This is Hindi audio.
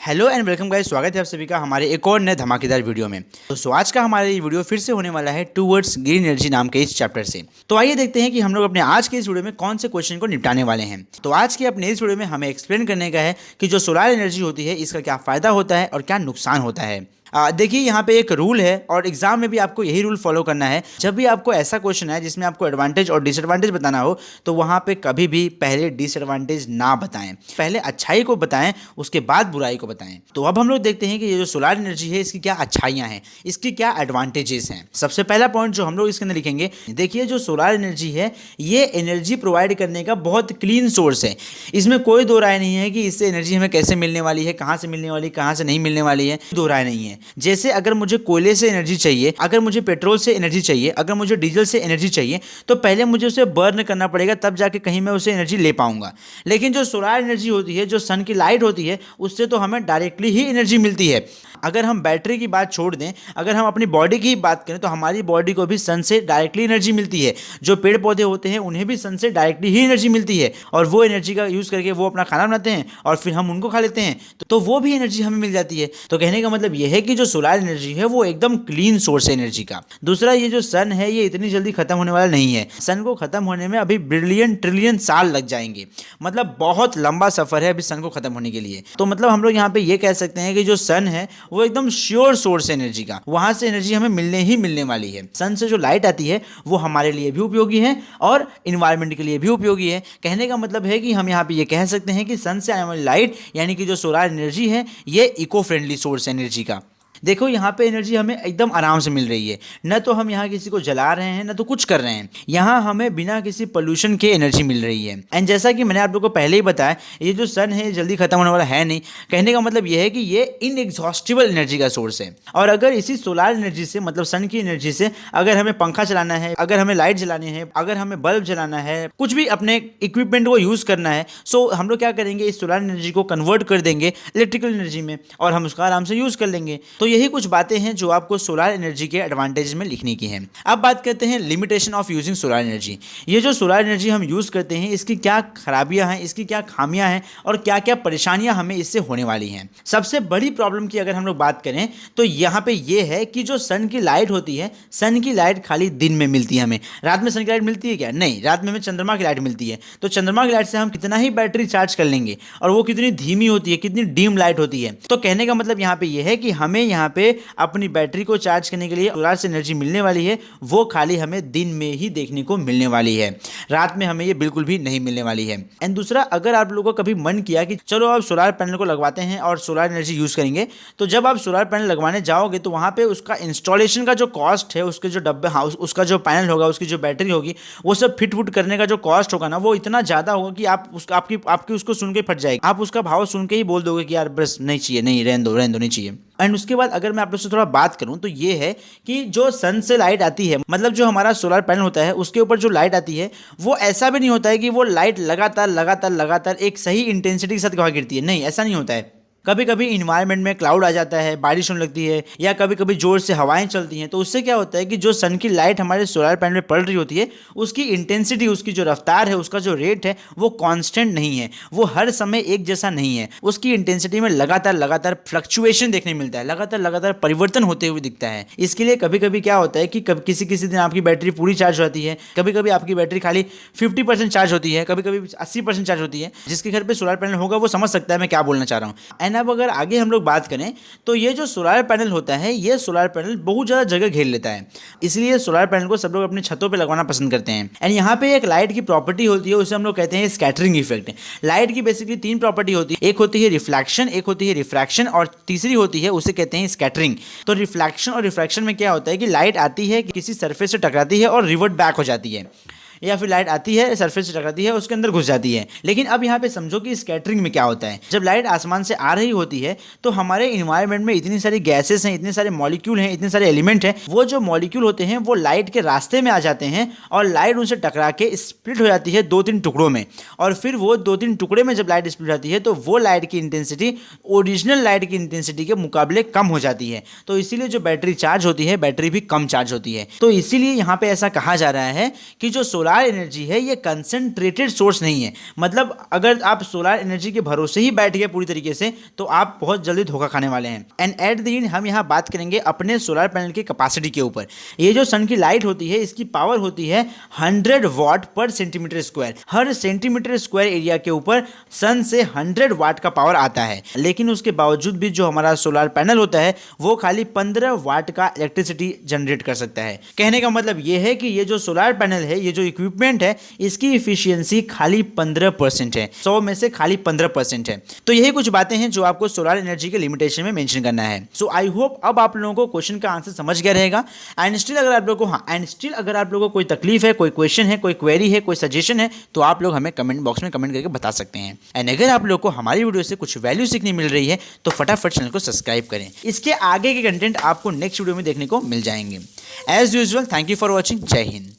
हेलो एंड वेलकम गाइस, स्वागत है आप सभी का हमारे एक और नए धमाकेदार वीडियो में। तो आज का हमारा ये वीडियो फिर से होने वाला है टूवर्ड्स ग्रीन एनर्जी नाम के इस चैप्टर से। तो आइए देखते हैं कि हम लोग अपने आज के इस वीडियो में कौन से क्वेश्चन को निपटाने वाले हैं। तो आज के अपने इस वीडियो में हमें एक्सप्लेन करने का है कि जो सोलर एनर्जी होती है इसका क्या फ़ायदा होता है और क्या नुकसान होता है। देखिए यहाँ पे एक रूल है और एग्जाम में भी आपको यही रूल फॉलो करना है। जब भी आपको ऐसा क्वेश्चन है जिसमें आपको एडवांटेज और डिसएडवांटेज बताना हो तो वहाँ पे कभी भी पहले डिसएडवांटेज ना बताएं, पहले अच्छाई को बताएं, उसके बाद बुराई को बताएं। तो अब हम लोग देखते हैं कि ये जो सोलर एनर्जी है इसकी क्या अच्छाइयाँ हैं, इसकी क्या एडवांटेजेस हैं। सबसे पहला पॉइंट जो हम लोग इसके अंदर लिखेंगे, देखिए जो सोलर एनर्जी है ये एनर्जी प्रोवाइड करने का बहुत क्लीन सोर्स है। इसमें कोई दो राय नहीं है कि इससे एनर्जी हमें कैसे मिलने वाली है, कहाँ से मिलने वाली है, कहाँ से नहीं मिलने वाली है, दो राय नहीं है। जैसे अगर मुझे कोयले से एनर्जी चाहिए, अगर मुझे पेट्रोल से एनर्जी चाहिए, अगर मुझे डीजल से एनर्जी चाहिए तो पहले मुझे उसे बर्न करना पड़ेगा, तब जाके कहीं मैं उसे एनर्जी ले पाऊंगा। लेकिन जो सोलर एनर्जी होती है, जो सन की लाइट होती है, उससे तो हमें डायरेक्टली ही एनर्जी मिलती है। अगर हम बैटरी की बात छोड़ दें, अगर हम अपनी बॉडी की बात करें तो हमारी बॉडी को भी सन से डायरेक्टली एनर्जी मिलती है। जो पेड़ पौधे होते हैं उन्हें भी सन से डायरेक्टली ही एनर्जी मिलती है और वो एनर्जी का यूज़ करके वो अपना खाना बनाते हैं और फिर हम उनको खा लेते हैं, तो वो भी एनर्जी हमें मिल जाती है। तो कहने का मतलब ये है कि जो सोलर एनर्जी है वो एकदम क्लीन सोर्स है एनर्जी का। दूसरा, ये जो सन है ये इतनी जल्दी खत्म होने वाला नहीं है। सन को खत्म होने में अभी बिलियन ट्रिलियन साल लग जाएंगे, मतलब बहुत लंबा सफर है अभी सन को खत्म होने के लिए। तो मतलब हम लोग यहाँ पे ये कह सकते हैं कि जो सन है वो एकदम श्योर सोर्स है एनर्जी का, वहां से एनर्जी हमें मिलने ही मिलने वाली है। सन से जो लाइट आती है वो हमारे लिए भी उपयोगी है और इन्वायरमेंट के लिए भी उपयोगी है। कहने का मतलब है कि हम यहाँ पे ये कह सकते हैं कि सन से आने वाली लाइट यानी कि जो सोलर एनर्जी है ये इको फ्रेंडली सोर्स है एनर्जी का। देखो यहाँ पे एनर्जी हमें एकदम आराम से मिल रही है, न तो हम यहाँ किसी को जला रहे हैं न तो कुछ कर रहे हैं। यहाँ हमें बिना किसी पोल्यूशन के एनर्जी मिल रही है। एंड जैसा कि मैंने आप लोगों को पहले ही बताया, ये जो सन है जल्दी खत्म होने वाला है नहीं। कहने का मतलब ये है कि ये इनएग्जॉस्टिबल एनर्जी का सोर्स है। और अगर इसी सोलर एनर्जी से, मतलब सन की एनर्जी से, अगर हमें पंखा चलाना है, अगर हमें लाइट जलानी है, अगर हमें बल्ब जलाना है, कुछ भी अपने इक्विपमेंट को यूज़ करना है, सो हम लोग क्या करेंगे, इस सोलर एनर्जी को कन्वर्ट कर देंगे इलेक्ट्रिकल एनर्जी में और हम उसका आराम से यूज़ कर लेंगे। तो यही कुछ बातें हैं जो आपको सोलर एनर्जी के एडवांटेज में लिखने की हैं। अब बात करते हैं limitation of using solar energy. ये जो सोलर एनर्जी हम यूज़ करते हैं इसकी क्या खराबियां हैं, इसकी क्या खामियां हैं और क्या क्या परेशानियां हमें इससे होने वाली हैं। सबसे बड़ी प्रॉब्लम की अगर हम लोग बात करें तो यहाँ पे ये है कि जो सन की लाइट होती है, सन की लाइट खाली दिन में मिलती है हमें। रात में सन की लाइट मिलती है क्या? नहीं, रात में हमें चंद्रमा की लाइट मिलती है। तो चंद्रमा की लाइट से हम कितना ही बैटरी चार्ज कर लेंगे और वो कितनी धीमी होती है, कितनी डीम लाइट होती है। तो कहने का मतलब यहाँ पे ये है कि हमें यहाँ पे अपनी बैटरी को चार्ज करने के लिए सोलर से एनर्जी मिलने वाली है, वो खाली हमें दिन में ही देखने को मिलने वाली है, रात में हमें ये बिल्कुल भी नहीं मिलने वाली है। एंड दूसरा, अगर आप लोगों को कभी मन किया कि चलो आप सोलर पैनल को लगवाते हैं और सोलर एनर्जी यूज़ करेंगे, तो जब आप सोलर पैनल लगवाने जाओगे तो वहाँ पे उसका इंस्टॉलेशन का जो कॉस्ट है, उसके जो डब्बे, हाँ, उसका जो पैनल होगा, उसकी जो बैटरी होगी, वो सब फिट फुट करने का जो कॉस्ट होगा ना, वो इतना ज़्यादा होगा कि आपकी उसको सुन के फट जाएगी। आप उसका भाव सुन के ही बोल दोगे कि यार बस नहीं चाहिए, नहीं, रहने दो नहीं चाहिए। एंड उसके बाद अगर मैं आप लोग से थोड़ा बात करूं तो ये है कि जो सन से लाइट आती है, मतलब जो हमारा सोलर पैनल होता है उसके ऊपर जो लाइट आती है, वो ऐसा भी नहीं होता है कि वो लाइट लगातार एक सही इंटेंसिटी के साथ वहाँ गिरती है। नहीं, ऐसा नहीं होता है। कभी कभी इन्वायरमेंट में क्लाउड आ जाता है, बारिश होने लगती है, या कभी कभी जोर से हवाएं चलती हैं, तो उससे क्या होता है कि जो सन की लाइट हमारे सोलर पैनल में पड़ रही होती है उसकी इंटेंसिटी, उसकी जो रफ्तार है, उसका जो रेट है वो कांस्टेंट नहीं है, वो हर समय एक जैसा नहीं है। उसकी इंटेंसिटी में लगातार फ्लक्चुएशन देखने मिलता है, लगातार परिवर्तन होते हुए दिखता है। इसके लिए कभी कभी क्या होता है कि किसी दिन आपकी बैटरी पूरी चार्ज हो जाती है, कभी कभी आपकी बैटरी खाली 50% चार्ज होती है, कभी कभी 80% चार्ज होती है। जिसके घर पे सोलर पैनल होगा वो समझ सकता है मैं क्या बोलना चाह रहा हूँ। अब अगर आगे हम लोग बात करें तो ये जो सोलर पैनल होता है, ये सोलर पैनल बहुत ज़्यादा जगह घेर लेता है, इसलिए सोलर पैनल को सब लोग अपनी छतों पे लगवाना पसंद करते हैं। एंड यहाँ पे एक लाइट की प्रॉपर्टी होती है, उसे हम लोग कहते हैं स्कैटरिंग इफेक्ट। लाइट की बेसिकली 3 प्रॉपर्टी होती है, एक होती है रिफ्लेक्शन, एक होती है रिफ्रैक्शन और तीसरी होती है, उसे कहते हैं स्कैटरिंग। तो रिफ्लेक्शन और रिफ्रैक्शन में क्या होता है कि लाइट आती है, किसी सरफेस से टकराती है और रिवर्ट बैक हो जाती है, या फिर लाइट आती है, सरफेस से टकराती है, उसके अंदर घुस जाती है। लेकिन अब यहाँ पे समझो कि स्कैटरिंग में क्या होता है। जब लाइट आसमान से आ रही होती है तो हमारे इन्वायरमेंट में इतनी सारी गैसेस हैं, इतने सारे मॉलिक्यूल हैं, इतने सारे एलिमेंट हैं, वो जो मॉलिक्यूल होते हैं वो लाइट के रास्ते में आ जाते हैं और लाइट उनसे टकरा के स्प्लिट हो जाती है 2-3 टुकड़ों में। और फिर वो 2-3 टुकड़े में जब लाइट स्प्लिट हो जाती है तो वो लाइट की इंटेंसिटी ओरिजिनल लाइट की इंटेंसिटी के मुकाबले कम हो जाती है। तो इसीलिए जो बैटरी चार्ज होती है, बैटरी भी कम चार्ज होती है। तो इसीलिए यहाँ पे ऐसा कहा जा रहा है कि जो सोलर सोलार एनर्जी है ये कंसंट्रेटेड सोर्स नहीं है। मतलब अगर आप सोलार एनर्जी के भरोसे ही बैठ गए पूरी तरीके से तो आप बहुत जल्दी धोखा खाने वाले हैं। एंड एट द एंड हम यहाँ बात करेंगे अपने सोलार पैनल की कैपेसिटी के ऊपर। ये जो सन की लाइट होती है इसकी पावर होती है 100 वाट पर सेंटीमीटर स्क्वायर। हर सेंटीमीटर स्क्वायर एरिया के ऊपर सन से 100 वाट का पावर आता है, लेकिन उसके बावजूद भी जो हमारा सोलार पैनल होता है वो खाली 15 वाट का इलेक्ट्रिसिटी जनरेट कर सकता है। कहने का मतलब ये है कि ये जो सोलार पैनल है, ये जो इक्विपमेंट है, इसकी इफिशियंसी खाली 15% है। 100 में से खाली 15% है। तो यही कुछ बातें हैं जो आपको सोलार एनर्जी के लिमिटेशन में मेंशन करना है। सो आई होप अब आप लोगों को क्वेश्चन का आंसर समझ गया रहेगा। एंड स्टिल अगर आप लोगों को कोई तकलीफ है, कोई क्वेश्चन है, कोई क्वेरी है, कोई सजेशन है, तो आप लोग हमें कमेंट बॉक्स में कमेंट करके बता सकते हैं। एंड अगर आप लोग को हमारी वीडियो से कुछ वैल्यू सीखने मिल रही है तो फटाफट चैनल को सब्सक्राइब करें। इसके आगे के कंटेंट आपको नेक्स्ट वीडियो में देखने को मिल जाएंगे। As usual, thank you for watching. Jai Hind.